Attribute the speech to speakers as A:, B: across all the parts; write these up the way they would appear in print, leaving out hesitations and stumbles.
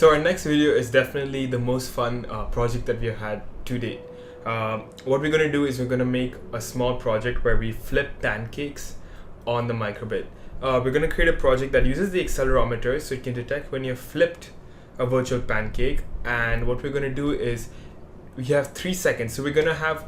A: So our next video is definitely the most fun project that we have had to date. What we're going to do is we're going to make a small project where we flip pancakes on the microbit. We're going to create a project that uses the accelerometer so it can detect when you've flipped a virtual pancake. And what we're going to do is we have 3 seconds. So we're going to have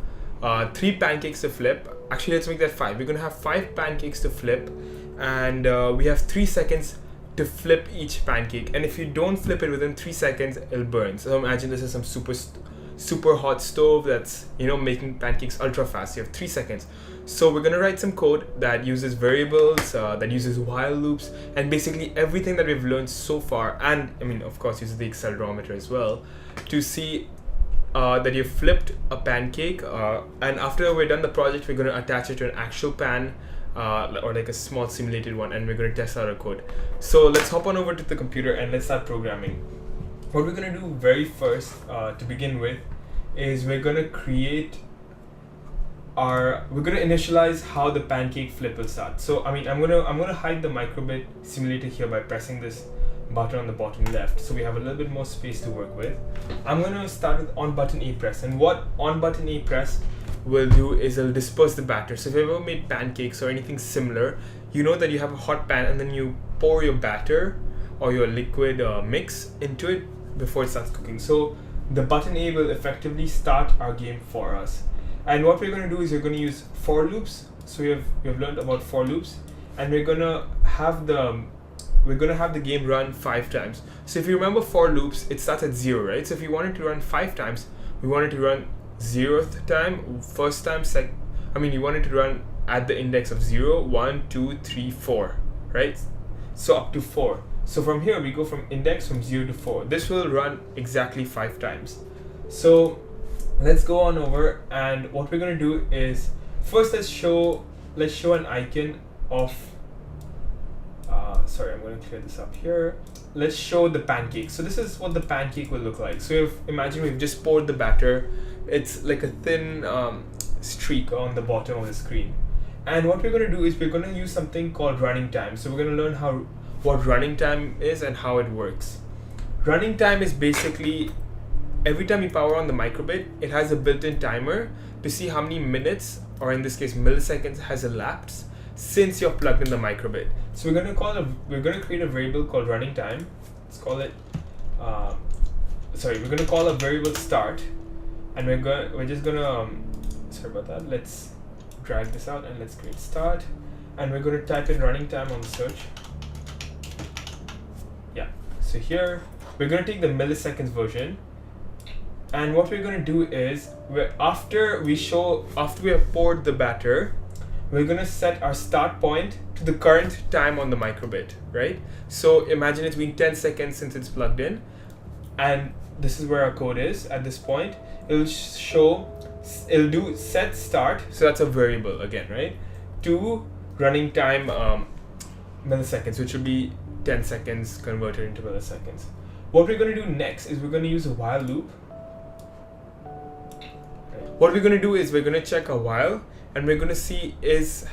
A: 3 pancakes to flip. Actually, let's make that 5. We're going to have 5 pancakes to flip, and we have 3 seconds to flip each pancake. And if you don't flip it within 3 seconds, it'll burn. So imagine this is some super hot stove that's making pancakes ultra fast. You have 3 seconds. So we're gonna write some code that uses variables, that uses while loops, and basically everything that we've learned so far, and I mean of course uses the accelerometer as well, to see that you've flipped a pancake, and after we're done the project, we're going to attach it to an actual pan, or like a small simulated one, and we're going to test out our code. So let's hop on over to the computer and let's start programming. What we're going to do very first, to begin with, is we're going to initialize how the pancake flip will start. So I'm going to hide the microbit simulator here by pressing this button on the bottom left, so we have a little bit more space to work with. I'm going to start with on button A press, and what on button A press will do is it'll disperse the batter. So if you've ever made pancakes or anything similar, you know that you have a hot pan and then you pour your batter or your liquid mix into it before it starts cooking. So the button A will effectively start our game for us. And what we're going to do is we're going to use for loops. So we have learned about for loops, and we're going to have the game run 5 times. So if you remember for loops, it starts at 0, right? So if you want it to run 5 times, we want it to run 0th time, first time, you want it to run at the index of 0, 1, 2, 3, 4, right? So up to 4. So from here, we go from index from 0 to 4. This will run exactly 5 times. So let's go on over, and what we're going to do is first let's show an icon of sorry, I'm going to clear this up here. Let's show the pancake. So this is what the pancake will look like. So imagine we've just poured the batter. It's like a thin streak on the bottom of the screen. And what we're going to do is we're going to use something called running time. So we're going to learn what running time is and how it works. Running time is basically every time you power on the microbit, it has a built-in timer to see how many minutes, or in this case milliseconds, has elapsed since you're plugged in the microbit. So we're going to create a variable called running time. Let's call it we're going to call a variable start, and we're just going to sorry about that. Let's drag this out and let's create start, and we're going to type in running time on the search. Yeah. So here we're going to take the milliseconds version, and what we're going to do is after we have poured the batter, we're going to set our start point to the current time on the microbit, right? So imagine it's been 10 seconds since it's plugged in, and this is where our code is at this point. It'll do set start, so that's a variable again, right? To running time milliseconds, which will be 10 seconds converted into milliseconds. What we're going to do next is we're going to use a while loop. What we're going to do is we're going to check a while, and we're going to see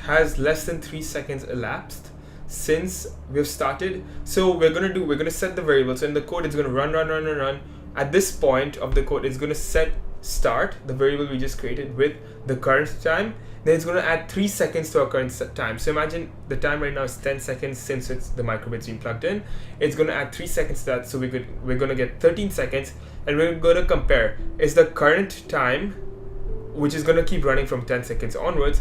A: has less than 3 seconds elapsed since we've started. So we're going to set the variable. So in the code, it's going to run. At this point of the code, it's going to set start, the variable we just created, with the current time. Then it's going to add 3 seconds to our current time. So imagine the time right now is 10 seconds since the microbit's been plugged in. It's going to add 3 seconds to that, so we're going to get 13 seconds, and we're going to compare, is the current time, which is going to keep running from 10 seconds onwards,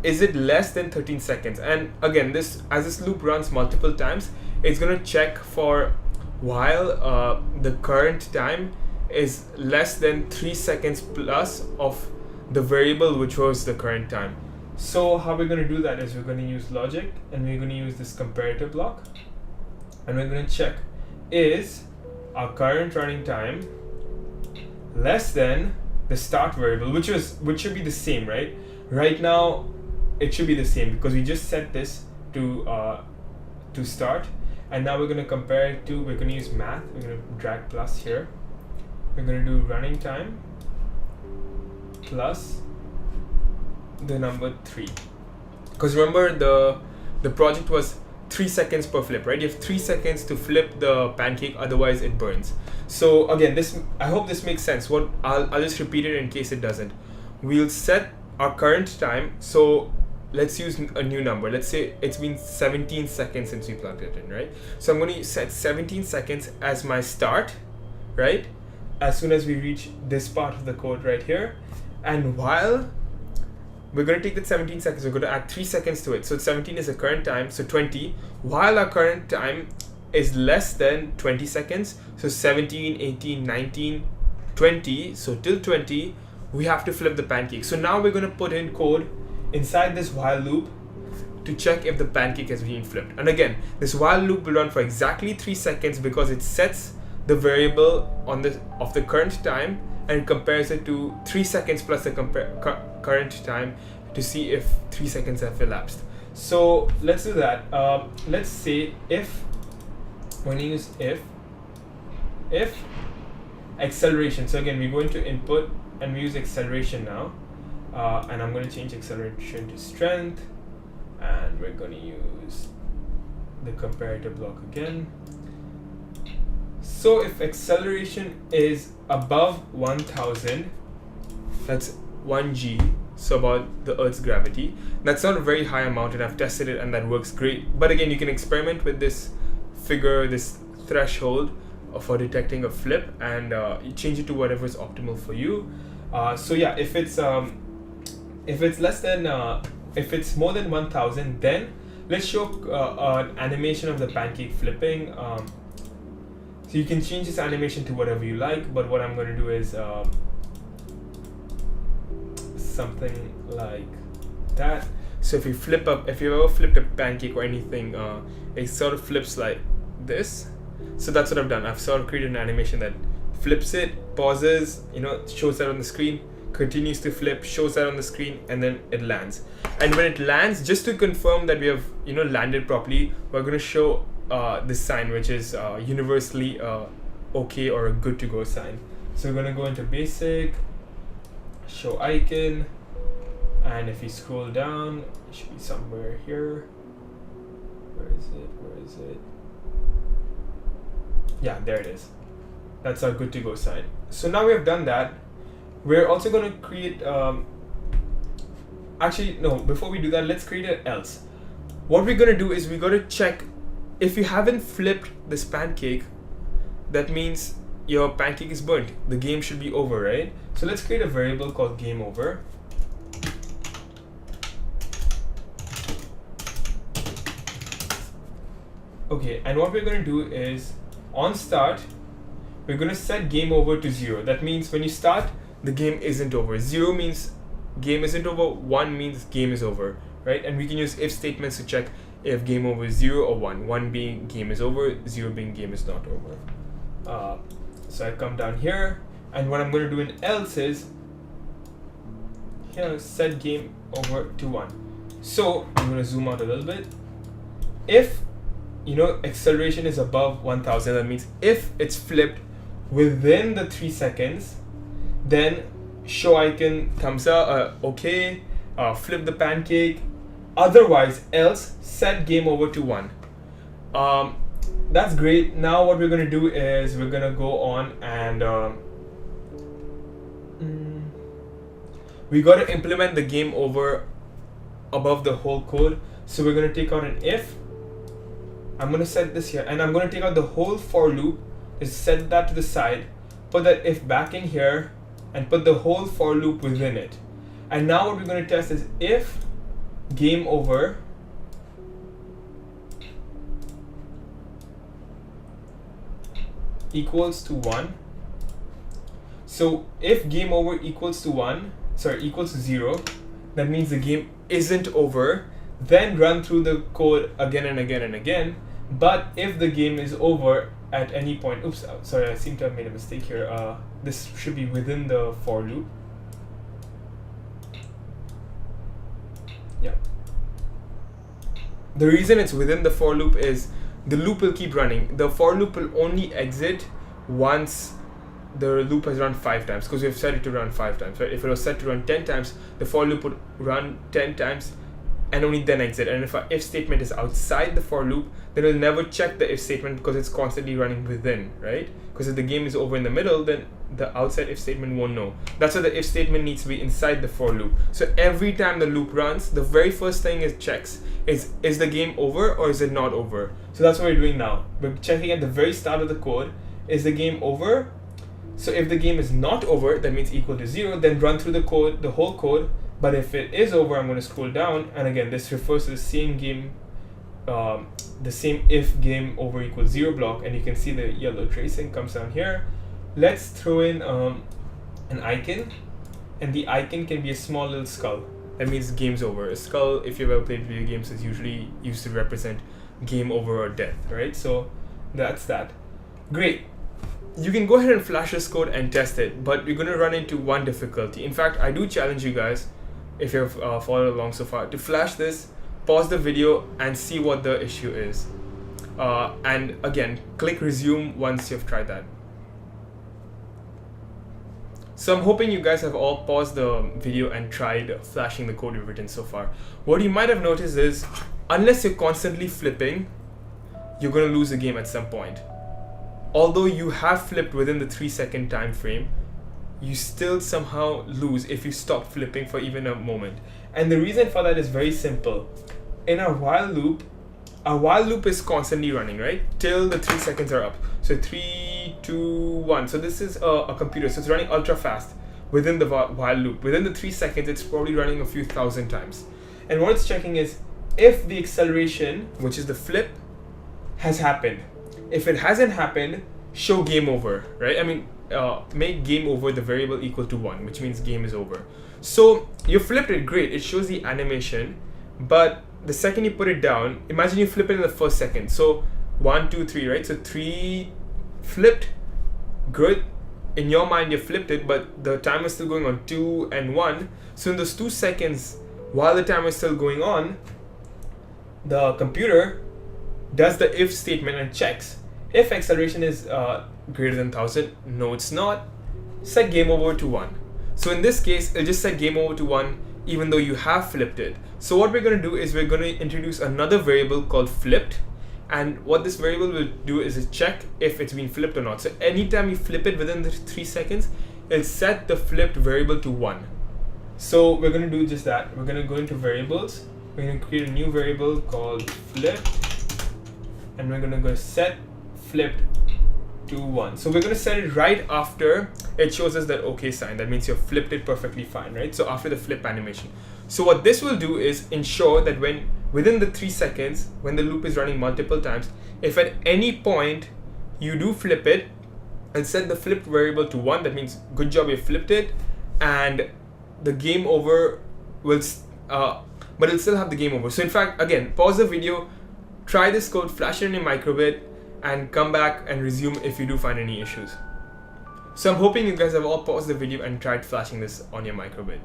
A: is it less than 13 seconds? And again, as this loop runs multiple times, it's going to check for while the current time is less than 3 seconds plus of the variable which was the current time. So how we're going to do that is we're going to use logic, and we're going to use this comparator block, and we're going to check, is our current running time less than the start variable, which should be the same, right? Right now it should be the same because we just set this to start, and now we're going to compare it to, we're going to use math, we're going to drag plus here, we're going to do running time plus the number 3, because remember the project was 3 seconds per flip, right? You have 3 seconds to flip the pancake, otherwise it burns. So again, I hope this makes sense. What I'll just repeat it in case it doesn't. We'll set our current time. So let's use a new number. Let's say it's been 17 seconds since we plugged it in, right? So I'm going to set 17 seconds as my start, right? As soon as we reach this part of the code right here. And while we're going to take that 17 seconds, we're going to add 3 seconds to it. So 17 is the current time, so 20. While our current time is less than 20 seconds, so 17, 18, 19, 20, so till 20, we have to flip the pancake. So now we're going to put in code inside this while loop to check if the pancake has been flipped. And again, this while loop will run for exactly 3 seconds because it sets the variable of the current time and compares it to 3 seconds plus the current time to see if 3 seconds have elapsed. So let's do that. Let's say if, we're going to use if acceleration. So again, we go into input and we use acceleration now. And I'm going to change acceleration to strength, and we're going to use the comparator block again. So if acceleration is above 1000, that's 1g, so about the Earth's gravity. That's not a very high amount, and I've tested it and that works great. But again, you can experiment with this figure, this threshold for detecting a flip, and you change it to whatever is optimal for you. So yeah, if it's less than if it's more than 1000, then let's show an animation of the pancake flipping. So you can change this animation to whatever you like, but what I'm going to do is something like that. So if you've ever flipped a pancake or anything, it sort of flips like this. So that's what I've done. I've sort of created an animation that flips it, pauses, shows that on the screen, continues to flip, shows that on the screen, and then it lands. And when it lands, just to confirm that we have landed properly, we're going to show this sign, which is universally okay or a good to go sign. So we're going to go into basic, show icon, and if you scroll down, it should be somewhere here. Where is it? Yeah, there it is. That's our good to go sign. So now we have done that. We're also going to create before we do that, let's create an else. What we're going to do is we're going to check if you haven't flipped this pancake, that means your pancake is burnt. The game should be over, right? So let's create a variable called game over. Okay, and what we're going to do is on start, we're going to set game over to 0. That means when you start, the game isn't over. 0 means game isn't over, 1 means game is over, right? And we can use if statements to check if game over is 0 or 1. 1 being game is over, 0 being game is not over. So I come down here, and what I'm going to do in else is here set game over to 1. So I'm going to zoom out a little bit. If acceleration is above 1000, that means if it's flipped within the 3 seconds, then show icon thumbs up, okay, flip the pancake. Otherwise, else set game over to 1. That's great. Now what we're going to do is we're going to go on and we got to implement the game over above the whole code. So we're going to take out an if. I'm going to set this here, and I'm going to take out the whole for loop, is set that to the side, put that if back in here, and put the whole for loop within it. And now what we're going to test is if game over equals to 1. So if game over equals to 0, that means the game isn't over. Then run through the code again and again and again. But if the game is over at any point, oops, sorry, I seem to have made a mistake here. This should be within the for loop. Yeah. The reason it's within the for loop is the loop will keep running. The for loop will only exit once the loop has run 5 times, because we've set it to run 5 times, right? If it was set to run 10 times, the for loop would run 10 times and only then exit. And if our if statement is outside the for loop, then it'll never check the if statement because it's constantly running within, right? Because if the game is over in the middle, then the outside if statement won't know. That's why the if statement needs to be inside the for loop. So every time the loop runs, the very first thing it checks is the game over or is it not over? So that's what we're doing now. We're checking at the very start of the code, is the game over? So if the game is not over, that means equal to 0, then run through the code, the whole code. But if it is over, I'm going to scroll down, and again, this refers to the same game, the same if game over equals 0 block, and you can see the yellow tracing comes down here. Let's throw in an icon, and the icon can be a small little skull. That means game's over. A skull, if you've ever played video games, is usually used to represent game over or death, right? So that's that. Great. You can go ahead and flash this code and test it, but you're going to run into one difficulty. In fact, I do challenge you guys, if you've followed along so far, to flash this, pause the video, and see what the issue is. And again, click resume once you've tried that. So I'm hoping you guys have all paused the video and tried flashing the code you've written so far. What you might have noticed is, unless you're constantly flipping, you're going to lose the game at some point. Although you have flipped within the 3-second time frame, you still somehow lose if you stop flipping for even a moment. And the reason for that is very simple. In our while loop is constantly running, right? Till the 3 seconds are up. So 3, 2, 1. So this is a computer, so it's running ultra fast within the while loop. Within the 3 seconds, it's probably running a few thousand times. And what it's checking is if the acceleration, which is the flip, has happened. If it hasn't happened, show game over, right? I mean, make game over the variable equal to 1, which means game is over. So you flipped it, great, it shows the animation, but the second you put it down, imagine you flip it in the first second. So 1, 2, 3, right? So 3 flipped, good. In your mind, you flipped it, but the timer is still going on 2 and 1. So in those 2 seconds, while the timer is still going on, the computer does the if statement and checks. If acceleration is greater than 1000, no it's not, set game over to 1. So in this case, it'll just set game over to 1 even though you have flipped it. So what we're going to do is we're going to introduce another variable called flipped, and what this variable will do is it check if it's been flipped or not. So anytime you flip it within the 3 seconds, it'll set the flipped variable to 1. So we're going to do just that. We're going to go into variables. We're going to create a new variable called flipped, and we're going to go set flipped to 1. So we're going to set it right after it shows us that OK sign. That means you've flipped it perfectly fine, right? So after the flip animation. So what this will do is ensure that when within the 3 seconds, when the loop is running multiple times, if at any point you do flip it and set the flipped variable to 1, that means good job, you flipped it, and the game over will, but it'll still have the game over. So in fact, again, pause the video, try this code, flash it in your microbit, and come back and resume if you do find any issues. So I'm hoping you guys have all paused the video and tried flashing this on your microbit.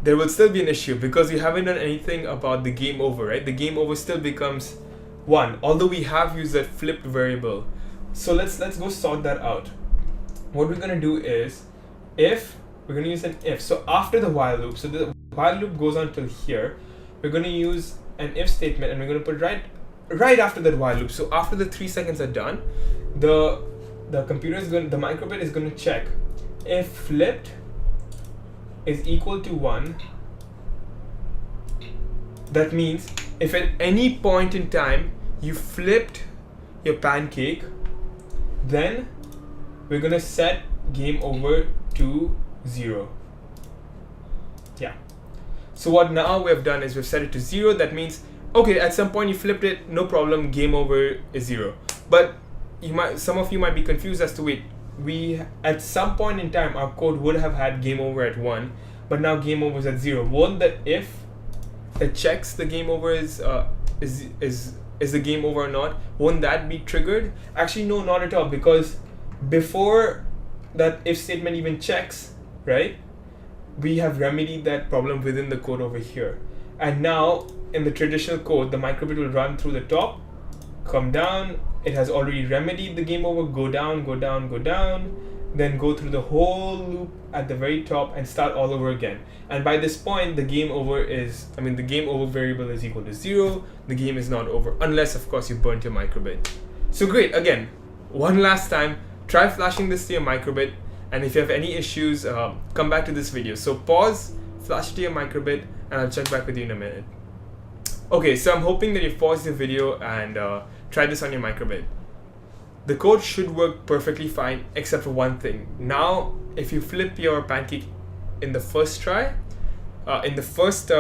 A: There will still be an issue because we haven't done anything about the game over, right? The game over still becomes 1, although we have used that flipped variable. So let's go sort that out. What we're going to do is we're going to use an if. So after the while loop, so the while loop goes on till here, we're going to use an if statement, and we're going to put right after that while loop. So after the 3 seconds are done, the microbit is going to check if flipped is equal to 1. That means if at any point in time you flipped your pancake, then we're going to set game over to 0. Yeah. So what now we have done is we've set it to 0. That means, okay, at some point you flipped it, no problem, game over is 0. But some of you might be confused as to wait, at some point in time our code would have had game over at 1, but now game over is at 0. Won't the if that checks the game over is the game over or not, won't that be triggered? Actually, no, not at all, because before that if statement even checks, right, we have remedied that problem within the code over here. And now in the traditional code, the microbit will run through the top, come down, it has already remedied the game over, go down, go down, go down, then go through the whole loop at the very top and start all over again. And by this point, the game over variable is equal to 0. The game is not over unless, of course, you burnt your microbit. So great. Again, one last time, try flashing this to your microbit, and if you have any issues, come back to this video. So pause, flash it to your microbit, and I'll check back with you in a minute. Okay, so I'm hoping that you've paused the video and tried this on your microbit. The code should work perfectly fine except for one thing. Now, if you flip your pancake in the first try, in the first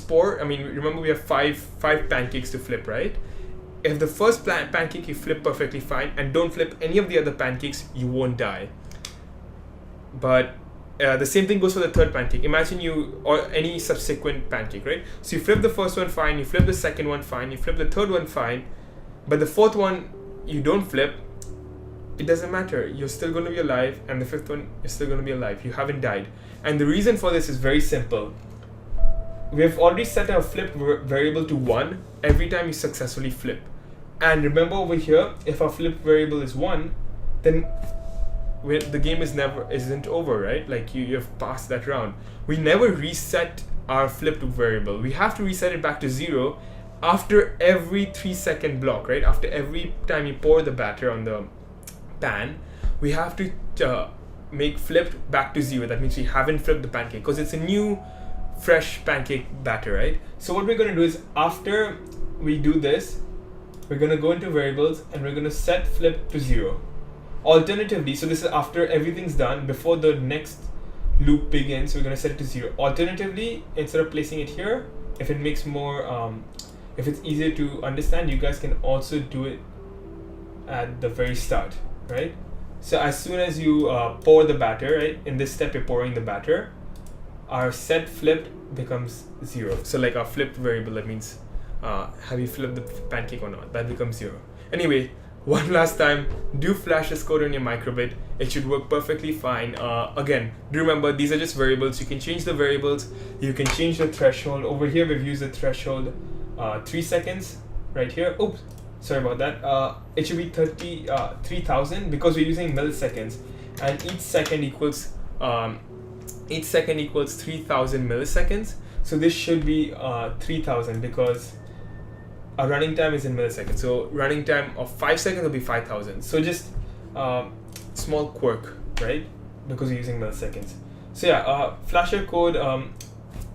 A: pour, remember we have five pancakes to flip, right? If the first pancake you flip perfectly fine and don't flip any of the other pancakes, you won't die. But the same thing goes for the third pancake. Imagine or any subsequent pancake, right? So you flip the first one fine, you flip the second one fine, you flip the third one fine, but the fourth one you don't flip, it doesn't matter. You're still going to be alive, and the fifth one is still going to be alive. You haven't died. And the reason for this is very simple. We have already set our flip variable to 1 every time you successfully flip. And remember over here, if our flip variable is 1, then the game isn't over, right? Like you have passed that round. We never reset our flipped variable. We have to reset it back to 0 after every 3-second block, right? After every time you pour the batter on the pan, we have to make flipped back to 0. That means we haven't flipped the pancake because it's a new fresh pancake batter, right? So what we're going to do is, after we do this, we're going to go into variables and we're going to set flip to 0. Alternatively, so this is after everything's done, before the next loop begins, we're going to set it to 0. Alternatively, instead of placing it here, if it makes more if it's easier to understand, you guys can also do it at the very start, right? So as soon as you pour the batter, right, in this step you're pouring the batter, our set flipped becomes 0. So like our flipped variable, that means have you flipped the pancake or not, that becomes 0. Anyway, one last time, do flash this code on your microbit. It should work perfectly fine. Again, do remember, these are just variables. You can change the variables, you can change the threshold. Over here we've used the threshold 3 seconds right here. Oops, sorry about that. It should be 3,000 because we're using milliseconds, and each second equals 3,000 milliseconds. So this should be 3,000 because our running time is in milliseconds. So running time of 5 seconds will be 5,000. So just small quirk, right? Because we're using milliseconds. So yeah, flash your code.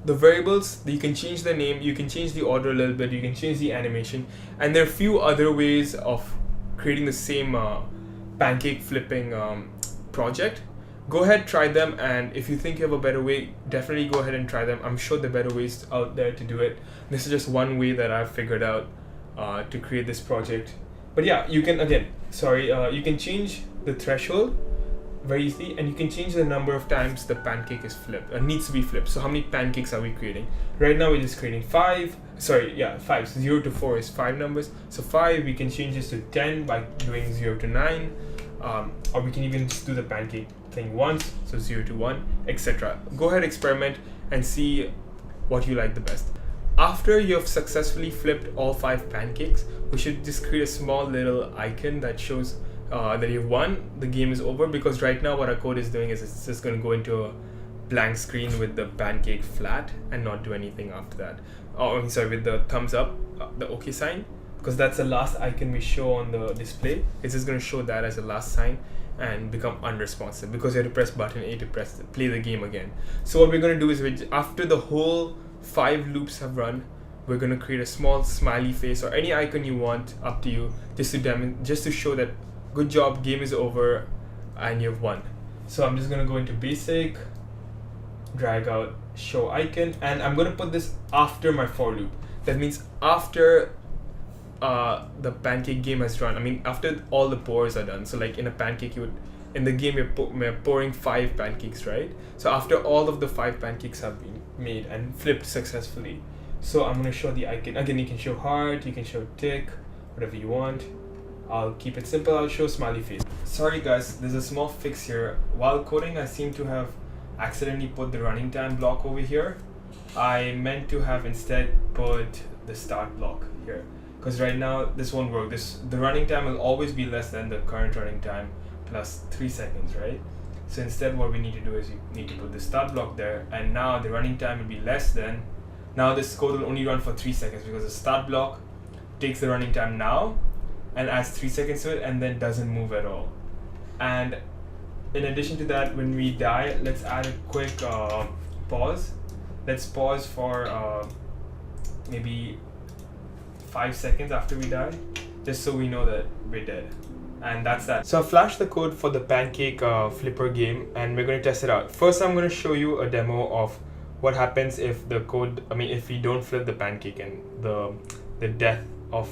A: The variables, you can change the name, you can change the order a little bit, you can change the animation, and there are a few other ways of creating the same pancake flipping project. Go ahead, try them, and if you think you have a better way, definitely go ahead and try them. I'm sure there are better ways out there to do it. This is just one way that I've figured out to create this project. But yeah, you can you can change the threshold very easily, and you can change the number of times the pancake is flipped, needs to be flipped. So how many pancakes are we creating? Right now we're just creating 5. 5. 0 to 4 is 5 numbers. So 5, we can change this to 10 by doing 0 to 9, or we can even just do the pancake thing once, so 0 to 1, etc. Go ahead, experiment, and see what you like the best. After you have successfully flipped all 5 pancakes, we should just create a small little icon that shows that you've won. The game is over, because right now what our code is doing is it's just going to go into a blank screen with the pancake flat and not do anything after that. With the thumbs up, the OK sign, because that's the last icon we show on the display. It's just going to show that as a last sign and become unresponsive because you have to press button A to play the game again. So what we're going to do is, after the whole 5 loops have run, we're going to create a small smiley face or any icon you want, up to you, just to show that good job, game is over and you've won. So I'm just going to go into basic, drag out show icon, and I'm going to put this after my for loop. That means after the pancake game has run, after all the pours are done. So like in a pancake, in the game you're pouring 5 pancakes, right? So after all of the 5 pancakes have been made and flipped successfully, so I'm going to show the icon. Again, you can show heart, you can show tick, whatever you want. I'll keep it simple, I'll show smiley face. Sorry guys, there's a small fix here. While coding, I seem to have accidentally put the running time block over here. I meant to have instead put the start block here, because right now this won't work. The running time will always be less than the current running time plus 3 seconds, right? So instead what we need to do is you need to put the start block there, and now the running time will be less than, now this code will only run for 3 seconds because the start block takes the running time now and adds 3 seconds to it and then doesn't move at all. And in addition to that, when we die, let's add a quick pause. Let's pause for maybe 5 seconds after we die, just so we know that we're dead. And that's that. So I flashed the code for the Pancake flipper game, and we're going to test it out. First, I'm going to show you a demo of what happens if the code, if we don't flip the pancake and the death of,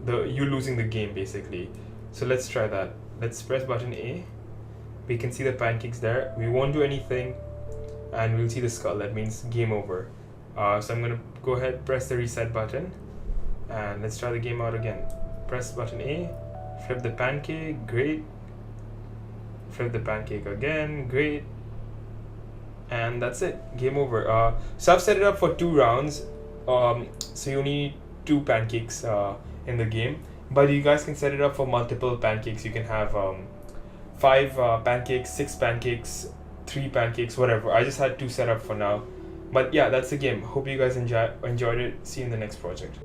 A: you losing the game basically. So let's try that. Let's press button A. We can see the pancakes there. We won't do anything, and we'll see the skull. That means game over. So I'm going to go ahead, press the reset button, and let's try the game out again. Press button A, flip the pancake, great. Flip the pancake again, great. And that's it, game over. So I've set it up for 2 rounds. So you need 2 pancakes in the game, but you guys can set it up for multiple pancakes. You can have 5 pancakes, 6 pancakes, 3 pancakes, whatever. I just had 2 set up for now. But yeah, that's the game. Hope you guys enjoyed it. See you in the next project.